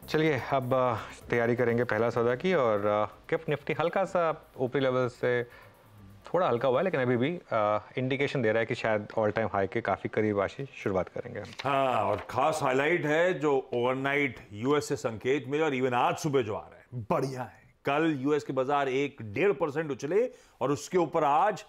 चलिए अब तैयारी करेंगे पहला सौदा की। और गिफ्ट निफ्टी हल्का सा ऊपरी लेवल से थोड़ा हल्का हुआ है, लेकिन अभी भी इंडिकेशन दे रहा है कि शायद ऑल टाइम हाई के काफ़ी करीब आशी शुरुआत करेंगे। हाँ, और खास हाईलाइट है जो ओवरनाइट यूएस से संकेत मिले और इवन आज सुबह जो आ रहा है बढ़िया है। कल यूएस के बाजार 1-1.5% उछले और उसके ऊपर आज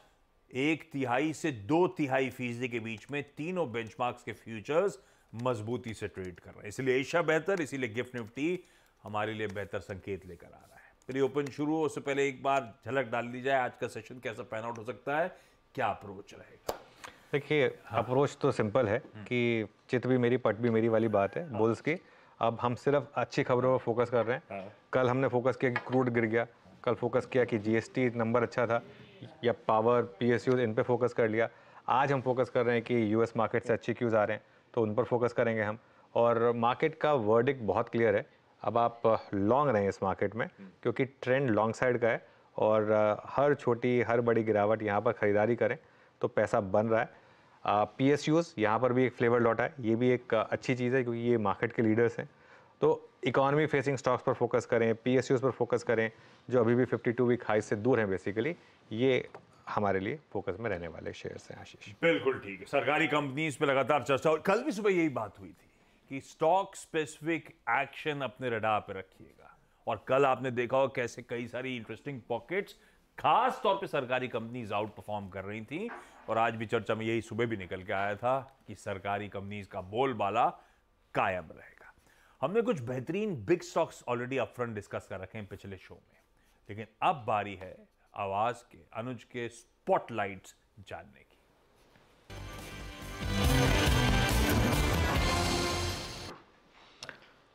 1/3 से 2/3% के बीच में तीनों बेंचमार्क्स के फ्यूचर्स मजबूती से ट्रेड कर रहे हैं। इसलिए एशिया बेहतर, इसीलिए गिफ्ट निफ्टी हमारे लिए बेहतर संकेत लेकर आ रहा है। प्री ओपन शुरू हो उससे पहले एक बार झलक डाल ली जाए, आज का सेशन कैसा पैन आउट हो सकता है, क्या अप्रोच रहेगा? देखिए अप्रोच तो सिंपल है कि चित भी मेरी पट भी मेरी वाली बात है बुल्स की। अब हम सिर्फ अच्छी खबरों पर फोकस कर रहे हैं। कल हमने फोकस किया कि क्रूड गिर गया, कल फोकस किया कि जीएसटी नंबर अच्छा था, या पावर पीएसयू इन पे फोकस कर लिया। आज हम फोकस कर रहे हैं कि यूएस मार्केट से अच्छे क्यूज आ रहे हैं, तो उन पर फोकस करेंगे हम। और मार्केट का वर्डिक्ट बहुत क्लियर है, अब आप लॉन्ग रहें इस मार्केट में, क्योंकि ट्रेंड लॉन्ग साइड का है। और हर छोटी हर बड़ी गिरावट यहाँ पर खरीदारी करें तो पैसा बन रहा है। पीएसयूज यहाँ पर भी एक फ्लेवर लौटा है, ये भी एक अच्छी चीज़ है क्योंकि ये मार्केट के लीडर्स हैं। तो इकोनॉमी फेसिंग स्टॉक्स पर फोकस करें, पीएसयूज पर फोकस करें जो अभी भी 52 वीक हाई से दूर हैं बेसिकली। ये हमारे लिए फोकस में रहने वाले शेयर्स हैं आशीष। बिल्कुल ठीक है। सरकारी कंपनीज पे लगातार चर्चा, और कल भी सुबह यही बात हुई थी कि स्टॉक स्पेसिफिक एक्शन अपने रडार पे रखिएगा। और कल आपने देखा हो कैसे कई सारी इंटरेस्टिंग पॉकेट्स खास तौर पे सरकारी कंपनीज आउट परफॉर्म कर रही थी। और आज भी चर्चा में यही सुबह भी निकल के आया था कि सरकारी कंपनीज का बोलबाला कायम रहेगा। हमने कुछ बेहतरीन big stocks already upfront discuss कर रखे हैं पिछले शो में, लेकिन अब बारी है आवाज के अनुज के स्पॉटलाइट्स जानने की।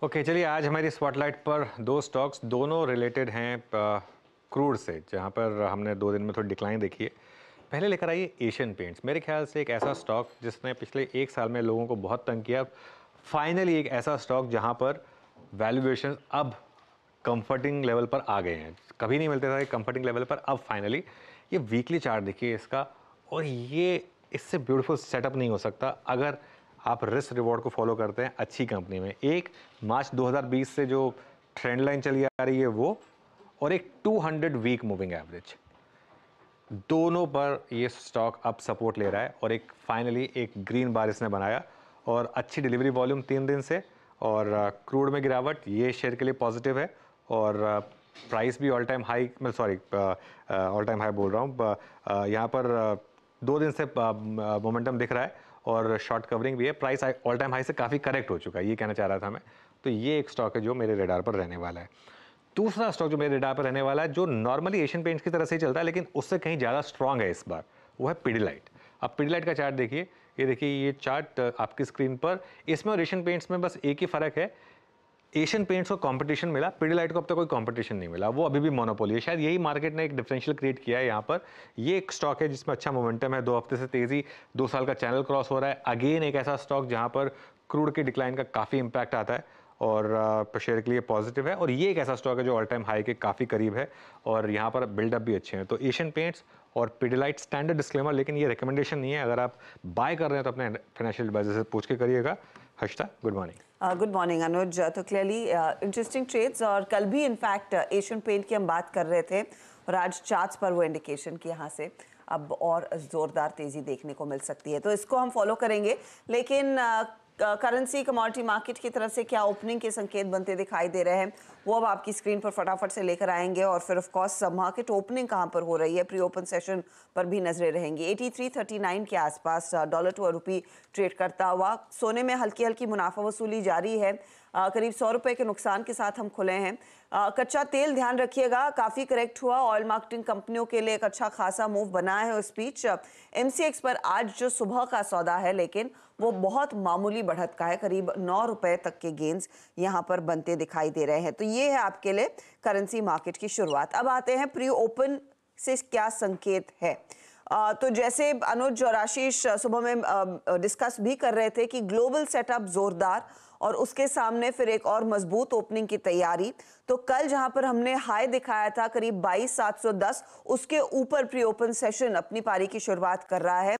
ओके चलिए आज हमारी स्पॉटलाइट पर दो स्टॉक्स, दोनों रिलेटेड हैं क्रूड से, जहां पर हमने 2 दिन में थोड़ी डिक्लाइन देखी है। पहले लेकर आइए एशियन पेंट्स। मेरे ख्याल से एक ऐसा स्टॉक जिसने पिछले 1 साल में लोगों को बहुत तंग किया, फाइनली एक ऐसा स्टॉक जहां पर वैल्यूएशन अब कंफर्टिंग लेवल पर आ गए हैं। कभी नहीं मिलते था कंफर्टिंग लेवल पर, अब फाइनली ये वीकली चार्ट देखिए इसका, और ये इससे ब्यूटीफुल सेटअप नहीं हो सकता अगर आप रिस्क रिवॉर्ड को फॉलो करते हैं अच्छी कंपनी में। एक मार्च 2020 से जो ट्रेंड लाइन चली आ रही है वो, और एक 200 वीक मूविंग एवरेज, दोनों पर ये स्टॉक अब सपोर्ट ले रहा है। और एक फाइनली एक ग्रीन बार इसने बनाया, और अच्छी डिलीवरी वॉल्यूम 3 दिन से, और क्रूड में गिरावट ये शेयर के लिए पॉजिटिव है। और प्राइस भी ऑल टाइम हाई, मैं सॉरी ऑल टाइम हाई बोल रहा हूँ, यहाँ पर 2 दिन से मोमेंटम दिख रहा है और शॉर्ट कवरिंग भी है। प्राइस ऑल टाइम हाई से काफ़ी करेक्ट हो चुका है, ये कहना चाह रहा था मैं। तो ये एक स्टॉक है जो मेरे रेडार पर रहने वाला है। दूसरा स्टॉक जो मेरे रेडार पर रहने वाला है, जो नॉर्मली एशियन पेंट्स की तरह से ही चलता है लेकिन उससे कहीं ज़्यादा स्ट्रॉन्ग है इस बार, वो है पिडिलाइट। अब पिडिलाइट का चार्ट देखिए, ये देखिए ये चार्ट आपकी स्क्रीन पर। इसमें और एशियन पेंट्स में बस एक ही फ़र्क है, एशियन पेंट्स को कंपटीशन मिला, पिडिलाइट को अब तक कोई कंपटीशन नहीं मिला, वो अभी भी मोनोपोली है। शायद यही मार्केट ने एक डिफरेंशियल क्रिएट किया है यहाँ पर। ये एक स्टॉक है जिसमें अच्छा मोमेंटम है, 2 हफ्ते से तेजी, 2 साल का चैनल क्रॉस हो रहा है। अगेन एक ऐसा स्टॉक जहाँ पर क्रूड की डिक्लाइन का काफ़ी इंपैक्ट आता है और शेयर के लिए पॉजिटिव है। और ये एक ऐसा स्टॉक है जो ऑल टाइम हाई के काफ़ी करीब है, और यहाँ पर बिल्डअप भी अच्छे हैं। तो एशियन पेंट्स और पिडिलाइट, स्टैंडर्ड डिस्क्लेमर, लेकिन ये रिकमेंडेशन नहीं है। अगर आप बाय कर रहे हैं तो अपने फाइनेंशियल एडवाइजर से पूछ के करिएगा। Harshita, good morning. Good morning Anuj. तो क्लियरली इंटरेस्टिंग ट्रेड्स, और कल भी इनफैक्ट एशियन पेंट की हम बात कर रहे थे, और आज चार्ट्स पर वो इंडिकेशन कि यहाँ से अब और ज़ोरदार तेज़ी देखने को मिल सकती है, तो इसको हम फॉलो करेंगे। लेकिन करेंसी कमोडिटी मार्केट की तरफ से क्या ओपनिंग के संकेत बनते दिखाई दे रहे हैं, वो अब आपकी स्क्रीन पर फटाफट से लेकर आएंगे। और फिर ऑफ कोर्स मार्केट ओपनिंग कहाँ पर हो रही है, प्री ओपन सेशन पर भी नजरें रहेंगी। 83.39 के आसपास डॉलर टू रुपी ट्रेड करता हुआ। सोने में हल्की हल्की मुनाफा वसूली जारी है, करीब 100 रुपए के नुकसान के साथ हम खुले हैं। कच्चा तेल ध्यान रखिएगा, काफ़ी करेक्ट हुआ, ऑयल मार्केटिंग कंपनियों के लिए एक अच्छा खासा मूव बना है उस बीच। एमसीएक्स पर आज जो सुबह का सौदा है, लेकिन वो बहुत मामूली बढ़त का है, करीब 9 रुपए तक के गेंस यहाँ पर बनते दिखाई दे रहे हैं। तो ये है आपके लिए करेंसी मार्केट की शुरुआत। अब आते हैं प्री ओपन से क्या संकेत है। तो जैसे अनुज और आशीष सुबह में डिस्कस भी कर रहे थे कि ग्लोबल सेटअप जोरदार, और उसके सामने फिर एक और मजबूत ओपनिंग की तैयारी। तो कल जहां पर हमने हाई दिखाया था करीब 22,710, उसके ऊपर प्री ओपन सेशन अपनी पारी की शुरुआत कर रहा है।